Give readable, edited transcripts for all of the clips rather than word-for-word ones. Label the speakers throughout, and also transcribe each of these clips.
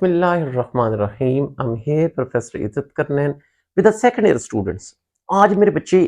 Speaker 1: बिस्मिल्लाहिर्रहमानिर्रहीम। I'm here professor Izzat Karnain with the second year students. आज मेरे बच्चे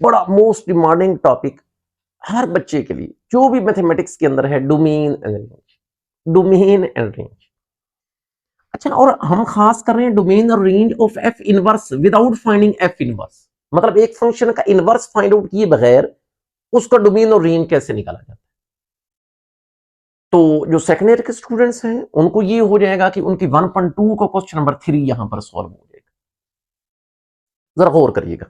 Speaker 1: बड़ा मोस्ट डिमांडिंग टॉपिक हर बच्चे के लिए जो भी मैथमेटिक्स के अंदर है, domain and range. Domain and range. अच्छा, और हम खास कर रहे हैं डोमेन और range of F inverse without finding F inverse. मतलब एक फंक्शन का इनवर्स फाइंड आउट किए बगैर उसका डोमेन और रेंज कैसे निकाला जाता है। तो जो सेकेंड ईयर के स्टूडेंट्स हैं उनको ये हो जाएगा कि उनकी 1.2 का क्वेश्चन नंबर 3 यहां पर सॉल्व हो जाएगा। जरा गौर करिएगा।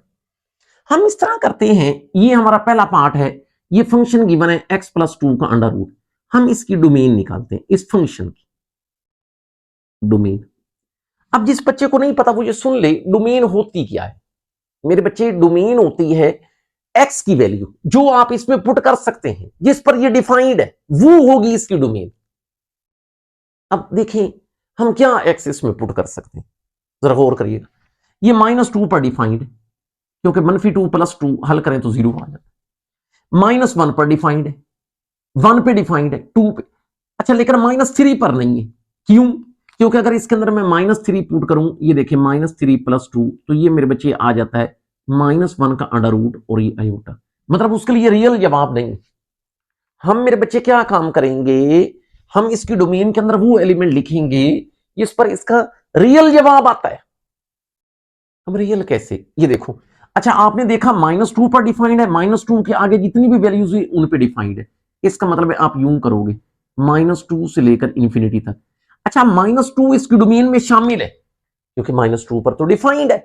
Speaker 1: हम इस तरह करते हैं, ये हमारा पहला पार्ट है। ये फंक्शन गिवन है x+2 का अंडर रूट। हम इसकी डोमेन निकालते हैं, इस फंक्शन की डोमेन। अब जिस बच्चे को नहीं पता वो ये सुन ले, डोमेन होती क्या है मेरे बच्चे। डोमेन होती है x की वैल्यू जो आप इसमें पुट कर सकते हैं, जिस पर ये डिफाइंड है, वो होगी इसकी डोमेन। अब देखें हम क्या x इसमें पुट कर सकते हैं, जरा गौर करिएगा। ये -2 पर डिफाइंड है, क्योंकि -2 + 2 हल करें तो 0 आ जाता है। -1 पर डिफाइंड है, 1 पे डिफाइंड है, 2 पे। अच्छा, लेकिन -3 पर नहीं है। क्यों? क्योंकि अगर इसके अंदर मैं -3 पुट करूं, ये देखिए -3 + 2, तो ये मेरे बच्चे आ जाता है -1 का अंडर रूट और ये आयोटा। मतलब उसके लिए रियल जवाब नहीं। हम मेरे बच्चे क्या काम करेंगे, हम इसकी डोमेन के अंदर वो एलिमेंट लिखेंगे जिस पर इसका रियल जवाब आता है। हम रियल कैसे, ये देखो। अच्छा, आपने देखा -2 पर डिफाइंड है, -2 के आगे जितनी भी वैल्यूज हुई उन पे डिफाइंड है। इसका मतलब है आप यूं करोगे -2 से लेकर इंफिनिटी तक। अच्छा, -2 इसकी डोमेन में शामिल है क्योंकि -2 पर तो डिफाइंड है।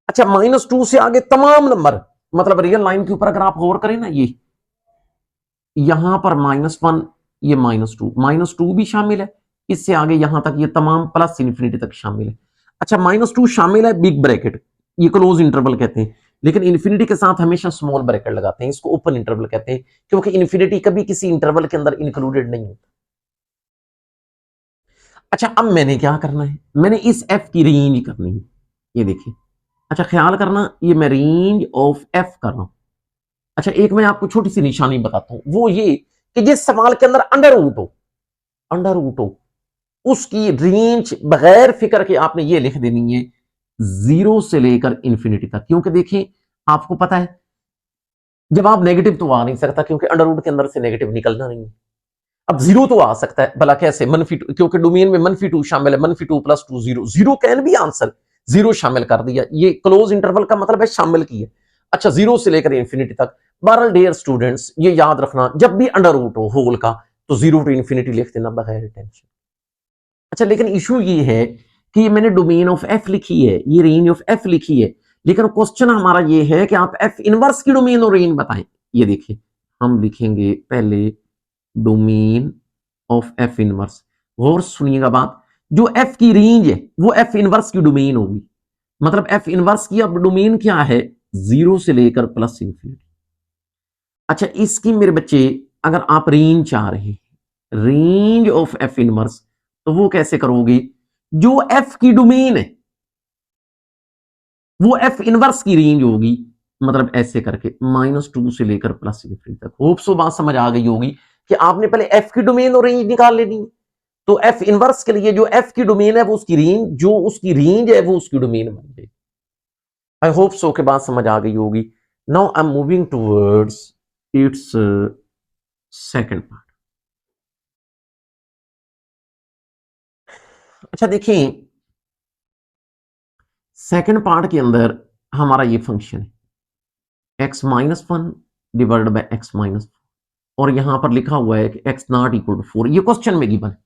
Speaker 1: अच्छा, -2 से आगे तमाम नंबर, मतलब रियल लाइन के ऊपर अगर आप गौर करें ना, ये यहां पर -1, ये -2 भी शामिल है। इससे आगे यहां तक ये तमाम प्लस इंफिनिटी तक शामिल है। अच्छा, -2 शामिल है बिग ब्रैकेट, ये क्लोज इंटरवल कहते हैं, लेकिन इंफिनिटी के साथ हमेशा स्मॉल ब्रैकेट लगाते हैं, इसको ओपन इंटरवल कहते हैं, क्योंकि इंफिनिटी कभी किसी इंटरवल के अंदर इंक्लूडेड नहीं होता। अच्छा, अब मैंने क्या करना है, मैंने इस एफ की रेंज करनी है, ये देखिए। अच्छा, ख्याल करना, ये मैं रेंज ऑफ एफ कर रहा हूं। अच्छा, एक मैं आपको छोटी सी निशानी बताता हूं, वो ये कि जिस सवाल के अंदर अंडर रूट हो उसकी रेंज बगैर फिक्र के आपने ये लिख देनी है 0 से लेकर इंफिनिटी तक। क्योंकि देखिए, आपको पता है जवाब नेगेटिव तो आ नहीं सकता, क्योंकि अंडर रूट के अंदर से नेगेटिव निकलना नहीं है। अब 0 तो आ सकता है, भला कैसे? -2, क्योंकि डोमेन में -2 शामिल है, -2 + 2 0, 0 कैन बी आंसर। 0 शामिल कर दिया, ये क्लोज इंटरवल का मतलब है शामिल किया। अच्छा, 0 से लेकर इंफिनिटी तक। बहरहाल डियर स्टूडेंट्स, ये याद रखना, जब भी अंडर रूट हो होल का तो 0 टू इंफिनिटी लिख देना बगैर टेंशन। अच्छा, लेकिन इशू ये है कि मैंने डोमेन ऑफ एफ लिखी है, ये रेंज ऑफ एफ लिखी है, लेकिन क्वेश्चन हमारा ये है कि आप एफ इनवर्स की डोमेन और रेंज बताएं। ये देखिए, हम लिखेंगे पहले डोमेन ऑफ एफ इनवर्स। गौर सुनिएगा बात, जो एफ की रेंज है वो एफ इनवर्स की डोमेन होगी। मतलब एफ इनवर्स की अब डोमेन क्या है, 0 से लेकर प्लस इंफिनिटी। अच्छा, इसकी मेरे बच्चे अगर आप रेंज चाह रहे हैं, रेंज ऑफ एफ इनवर्स, तो वो कैसे करोगे, जो एफ की डोमेन है वो एफ इनवर्स की रेंज होगी। मतलब ऐसे करके -2 से लेकर प्लस इंफिनिटी तक। होप सो बात समझ आ गई होगी कि आपने पहले एफ की डोमेन और रेंज निकाल लेनी है। तो एफ इनवर्स के लिए जो एफ की डोमेन है वो उसकी रेंज, जो उसकी रेंज है वो उसकी डोमेन बन गई। आई होप सो के बात समझ आ गई होगी। Now I am moving towards it's second part. अच्छा, देखिए सेकंड पार्ट के अंदर हमारा ये फंक्शन है x-1 डिवाइडेड बाय x-4, और यहां पर लिखा हुआ है कि x ≠ 4। ये क्वेश्चन में गिवन है।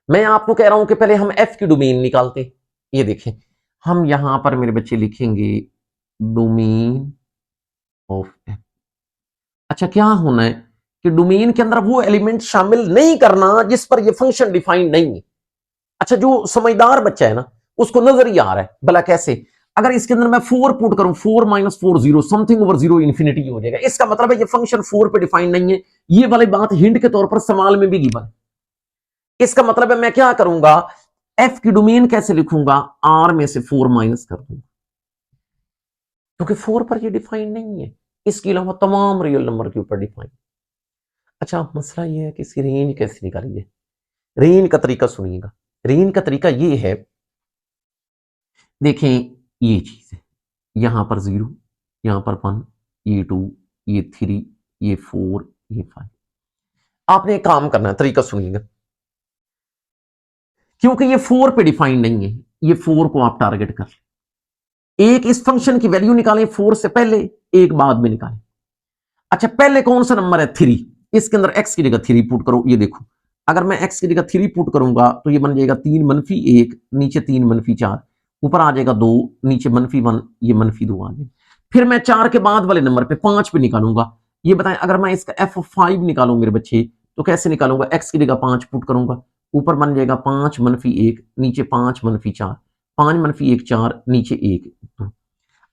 Speaker 1: मैं आपको कह रहा हूं कि पहले हम f की डोमेन निकालते। ये देखें, हम यहां पर मेरे बच्चे लिखेंगे डोमेन ऑफ f। अच्छा, क्या होना है कि डोमेन के अंदर वो एलिमेंट शामिल नहीं करना जिस पर ये फंक्शन डिफाइंड नहीं है। अच्छा, जो समझदार बच्चा है ना उसको नजर ही आ रहा है, भला कैसे? अगर इसके अंदर मैं 4 पुट करूं, 4 - 4 0, समथिंग ओवर 0 इंफिनिटी हो जाएगा। इसका मतलब है ये फंक्शन 4 पे डिफाइंड नहीं है। ये वाली बात हिंट के तौर पर सवाल में भी गिवन है। इसका मतलब है मैं क्या करूंगा, एफ की डोमेन कैसे लिखूंगा, आर में से 4 माइनस कर दूंगा, क्योंकि 4 पर ये डिफाइंड नहीं है। इसके अलावा तमाम रियल नंबर के ऊपर डिफाइंड। अच्छा, मसला ये है कि इसकी रेंज कैसे निकालिए। रेंज का तरीका सुनिएगा। रेंज का तरीका ये है, देखें ये चीज है, यहां पर 0, यहां पर 1, ये 2, ये 3, ये 4, ये 5। आपने एक काम करना है, तरीका सुनिएगा, क्योंकि ये 4 पे डिफाइंड नहीं है, ये 4 को आप टारगेट कर लें। एक इस फंक्शन की वैल्यू निकालें 4 से पहले, एक बाद में निकालें। अच्छा, पहले कौन सा नंबर है 3, इसके अंदर x की जगह 3 पुट करो। ये देखो, अगर मैं x की जगह 3 पुट करूंगा तो ये बन जाएगा 3 - 1, नीचे 3 - 4, ऊपर आ जाएगा 2, नीचे -1, ये -2 आ जाएगा। फिर मैं 4 के बाद वाले नंबर पे 5 पे निकालूंगा। ये बताएं, अगर मैं इसका f5 निकालूं मेरे बच्चे, तो कैसे निकालूंगा? x की जगह 5 पुट करूंगा, ऊपर बन जाएगा 5 - 1, नीचे 5 - 4, 5 - 1 4, नीचे 1 2।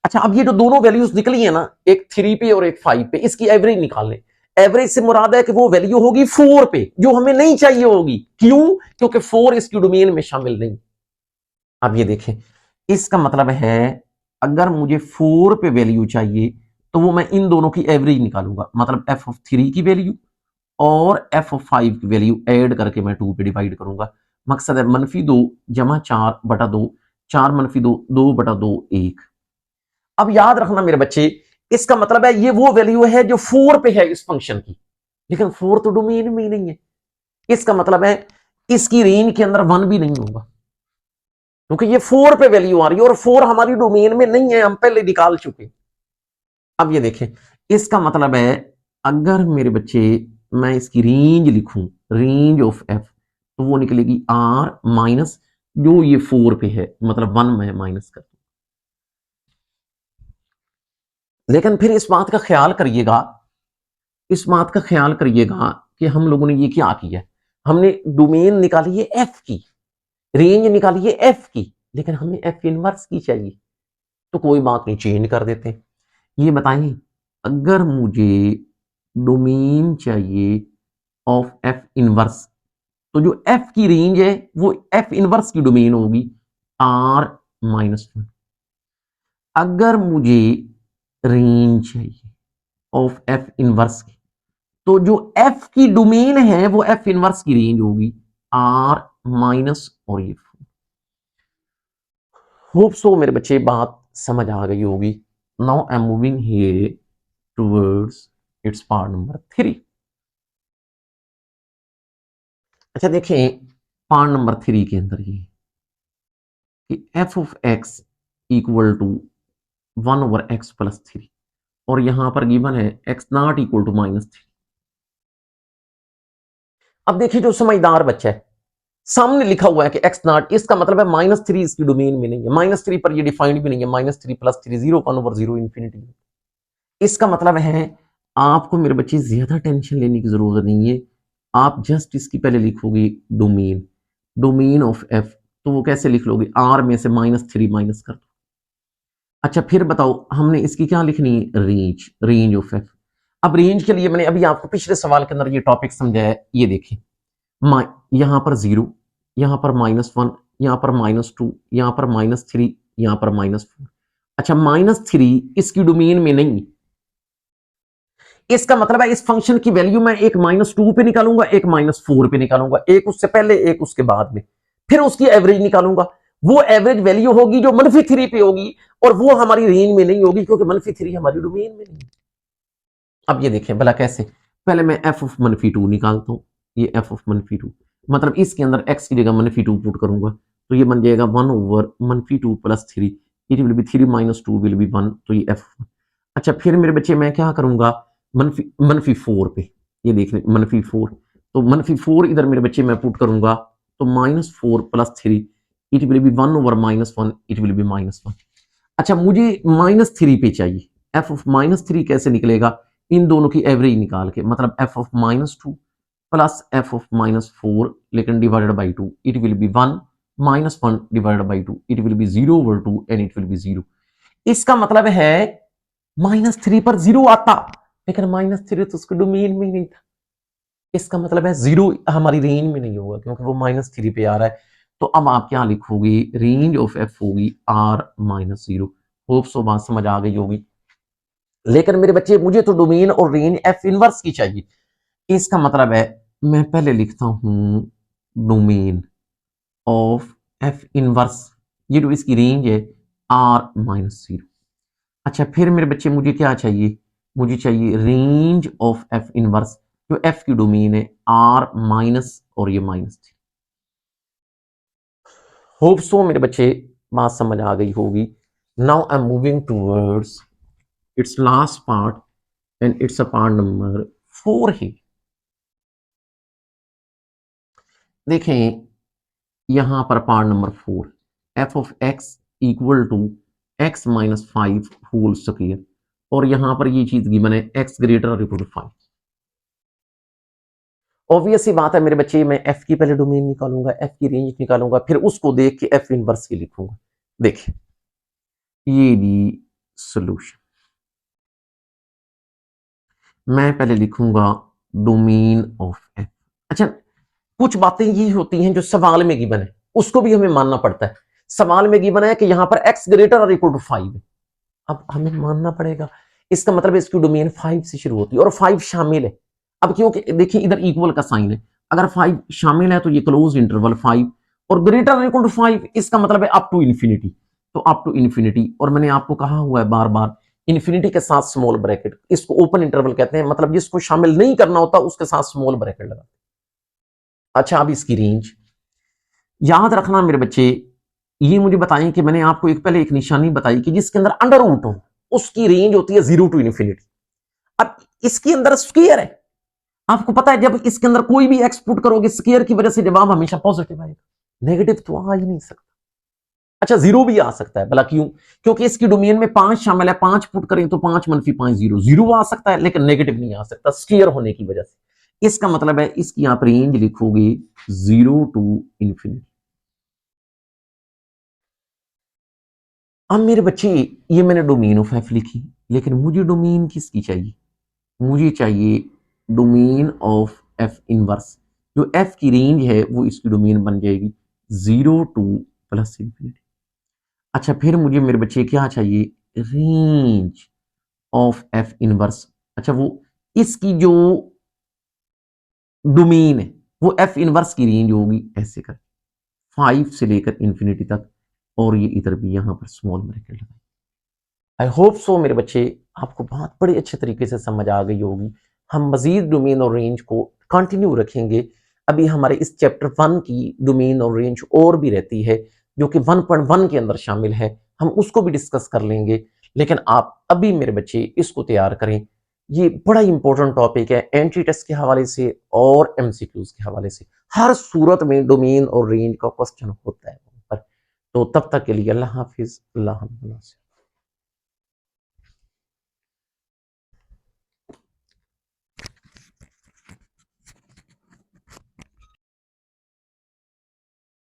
Speaker 1: अच्छा, अब ये जो दोनों वैल्यूज निकली है ना, एक 3 पे और एक 5 पे, इसकी एवरेज निकाल लें। एवरेज से मुराद है कि वो वैल्यू होगी 4 पे, जो हमें नहीं चाहिए होगी। क्यों? क्योंकि 4 इसकी डोमेन में शामिल नहीं। अब ये देखें, इसका मतलब है अगर मुझे 4 पे वैल्यू चाहिए तो वो मैं इन दोनों की एवरेज निकालूंगा, मतलब f3 की वैल्यू और f5 की वैल्यू ऐड करके मैं 2 पे डिवाइड करूंगा। मकसद है -2 जमा 4/2, 4 - 2 2/2 1। अब याद रखना मेरे बच्चे, इसका मतलब है ये वो वैल्यू है जो 4 पे है इस फंक्शन की, लेकिन 4 तो डोमेन में ही नहीं है। इसका मतलब है इसकी रेंज के अंदर 1 भी नहीं होगा, क्योंकि ये 4 पे वैल्यू आ रही है और 4 हमारी डोमेन में नहीं है, हम पहले निकाल चुके। अब ये देखें, इसका मतलब है अगर मेरे बच्चे मैं इसकी रेंज लिखूं, रेंज ऑफ एफ, तो वो निकलेगी r माइनस जो ये 4 पे है, मतलब 1 मैं माइनस कर। लेकिन फिर इस बात का ख्याल करिएगा, इस बात का ख्याल करिएगा कि हम लोगों ने ये क्या किया, हमने डोमेन निकाली है एफ की, रेंज निकाली है एफ की, लेकिन हमें एफ इनवर्स की चाहिए। तो कोई बात नहीं, चेंज कर देते हैं। ये बताइए, अगर मुझे डोमेन चाहिए ऑफ एफ इनवर्स, तो जो एफ की रेंज है वो एफ इनवर्स की डोमेन होगी r-1। अगर मुझे रेंज चाहिए ऑफ एफ इनवर्स की, तो जो एफ की डोमेन है वो एफ इनवर्स की रेंज होगी r- और ये। होप सो मेरे बच्चे बात समझ आ गई होगी। Now I am moving here towards it's part number 3। अच्छा देखें, पार्ट नंबर 3 के अंदर ये कि F of X equal to 1/x + 3, और यहां पर गिवन है x0 इक्वल टू -3। अब देखिए, जो समझदार बच्चा है, सामने लिखा हुआ है कि x0, इसका मतलब है -3 इसकी डोमेन में नहीं है, -3 पर ये डिफाइंड भी नहीं है, -3 + 3 0 1/0 इंफिनिटी। इसका मतलब है आपको मेरे बच्चे ज्यादा टेंशन लेने की जरूरत नहीं है। आप जस्ट इसकी पहले लिखोगे डोमेन, डोमेन ऑफ एफ, तो वो कैसे लिख लोगे, r में से -3 माइनस कर दो। अच्छा, फिर बताओ हमने इसकी क्या लिखनी है, रेंज, रेंज ऑफ एफ। अब रेंज के लिए मैंने अभी आपको पिछले सवाल के अंदर ये टॉपिक समझाया, ये देखिए, यहां पर 0, यहां पर -1, यहां पर -2, यहां पर -3, यहां पर -4। अच्छा, -3 इसकी डोमेन में नहीं, इसका मतलब है इस फंक्शन की वैल्यू मैं एक -2 पे निकालूंगा, एक -4 पे निकालूंगा, एक उससे पहले एक उसके बाद में, फिर उसकी एवरेज निकालूंगा। वो एवरेज वैल्यू होगी जो -3 पे होगी, और वो हमारी रेंज में नहीं होगी, क्योंकि -3 हमारी डोमेन में नहीं। अब ये देखें भला कैसे, पहले मैं एफ ऑफ -2 निकालता हूं, ये एफ ऑफ -2, मतलब इसके अंदर x की जगह -2 पुट करूंगा, तो ये बन जाएगा 1/-2 + 3, it will be 3 - 2 will be 1, तो ये f। अच्छा, फिर मेरे बच्चे मैं क्या करूंगा, -4 पे, ये देख लें -4, तो -4 इधर मेरे बच्चे मैं पुट करूंगा, तो -4 + 3, it will be 1/-1, it will be -1। अच्छा, मुझे -3 पे चाहिए, एफ ऑफ -3 कैसे निकलेगा, इन दोनों की एवरेज निकाल के, मतलब F of -2 plus F of -4, लेकिन divided by 2, it will be 1 -1 divided by 2, it will be 0/2 and it will be 0। इसका मतलब है -3 पर 0 आता, लेकिन -3 तो उसके डोमेन में ही नहीं था। इसका मतलब है 0 हमारी रेंज में नहीं होगा, क्योंकि वो -3 पे आ रहा है। तो अब आप क्या लिखोगे, रेंज ऑफ एफ होगी r-0। होप सो बात समझ आ गई होगी। लेकिन मेरे बच्चे मुझे तो डोमेन और रेंज एफ इनवर्स की चाहिए। इसका मतलब है मैं पहले लिखता हूं डोमेन ऑफ एफ इनवर्स, ये जो इसकी रेंज है R-0। अच्छा फिर मेरे बच्चे मुझे क्या चाहिए, मुझे चाहिए रेंज ऑफ एफ इनवर्स जो एफ की डोमेन है R- और ये -3। होप सो मेरे बच्चे बात समझ आ गई होगी। Now I am moving towards its last part and it's a part number 4 ही। देखें यहां पर part number 4, F of X equal to x-5 whole square, और यहां पर ये चीज गिवन है x ग्रेटर और इक्वल टू 5। ऑब्वियस सी बात है मेरे बच्चे, मैं एफ की पहले डोमेन निकालूंगा, एफ की रेंज निकालूंगा, फिर उसको देख के एफ इनवर्स की लिखूंगा। देखिए ये जी सोल्यूशन, मैं पहले लिखूंगा डोमेन ऑफ एफ। अच्छा कुछ बातें ये होती हैं जो सवाल में गिवन है उसको भी हमें मानना पड़ता है। सवाल में गिवन है कि यहां पर x ग्रेटर और इक्वल टू 5 है, अब हमें मानना पड़ेगा। इसका मतलब है इसकी डोमेन 5 से शुरू होती है और 5 शामिल है। अब क्योंकि देखिए इधर इक्वल का साइन है, अगर 5 शामिल है तो ये क्लोज इंटरवल 5 और ग्रेटर और इक्वल टू 5, इसका मतलब है अप टू इंफिनिटी। तो अप टू इंफिनिटी, और मैंने आपको कहा हुआ है बार बार इंफिनिटी के साथ स्मॉल ब्रैकेट, इसको ओपन इंटरवल कहते हैं, मतलब जिसको शामिल नहीं करना होता उसके साथ स्मॉल ब्रैकेट लगा। अच्छा अब इसकी रेंज याद रखना मेरे बच्चे, ये मुझे बताएं कि मैंने आपको पहले एक निशानी बताई कि जिसके अंदर अंडर रूट हो उसकी रेंज होती है 0 टू इन्फिनिटी। अब इसके अंदर स्क्वायर है, आपको पता है जब इसके अंदर कोई भी एक्स पुट करोगे स्क्वायर की वजह से जवाब हमेशा पॉजिटिव आएगा, नेगेटिव तो आ ही नहीं सकता। अच्छा जीरो भी आ सकता है, भला क्यों? क्योंकि इसकी डोमेन में 5 शामिल है, 5 पुट करें तो 5 - 5 जीरो, जीरो आ सकता है लेकिन नेगेटिव नहीं आ सकता स्क्वायर होने की वजह से। इसका मतलब है इसकी आप रेंज लिखोगे 0 टू इन्फिनिटी। अब मेरे बच्चे ये मैंने डोमेन ऑफ एफ लिखी, लेकिन मुझे डोमेन किसकी चाहिए? मुझे चाहिए डोमेन ऑफ एफ इनवर्स, जो एफ की रेंज है वो इसकी डोमेन बन जाएगी 0 टू प्लस इन्फिनिटी। अच्छा फिर मुझे मेरे बच्चे क्या चाहिए? Range of F inverse. अच्छा वो इसकी जो डोमेन है वो एफ इनवर्स की रेंज होगी ऐसे कर 5 से लेकर इन्फिनिटी तक, और ये इधर भी यहां पर स्मॉल ब्रैकेट लगाए। आई होप सो मेरे बच्चे आपको बहुत बड़े अच्छे तरीके से समझ आ गई होगी। हम मजीद डोमेन और रेंज को कंटिन्यू रखेंगे। अभी हमारे इस चैप्टर 1 की डोमेन और रेंज और भी रहती है जो कि 1.1 के अंदर शामिल है, हम उसको भी डिस्कस कर लेंगे। लेकिन आप अभी मेरे बच्चे इसको तैयार करें, ये बड़ा इंपॉर्टेंट टॉपिक है एंट्री टेस्ट के हवाले से और एमसीक्यूज के हवाले से। हर सूरत में डोमेन और रेंज का क्वेश्चन होता है। तो तब तक के लिए अल्लाह हाफिज, अल्लाह हाफिज।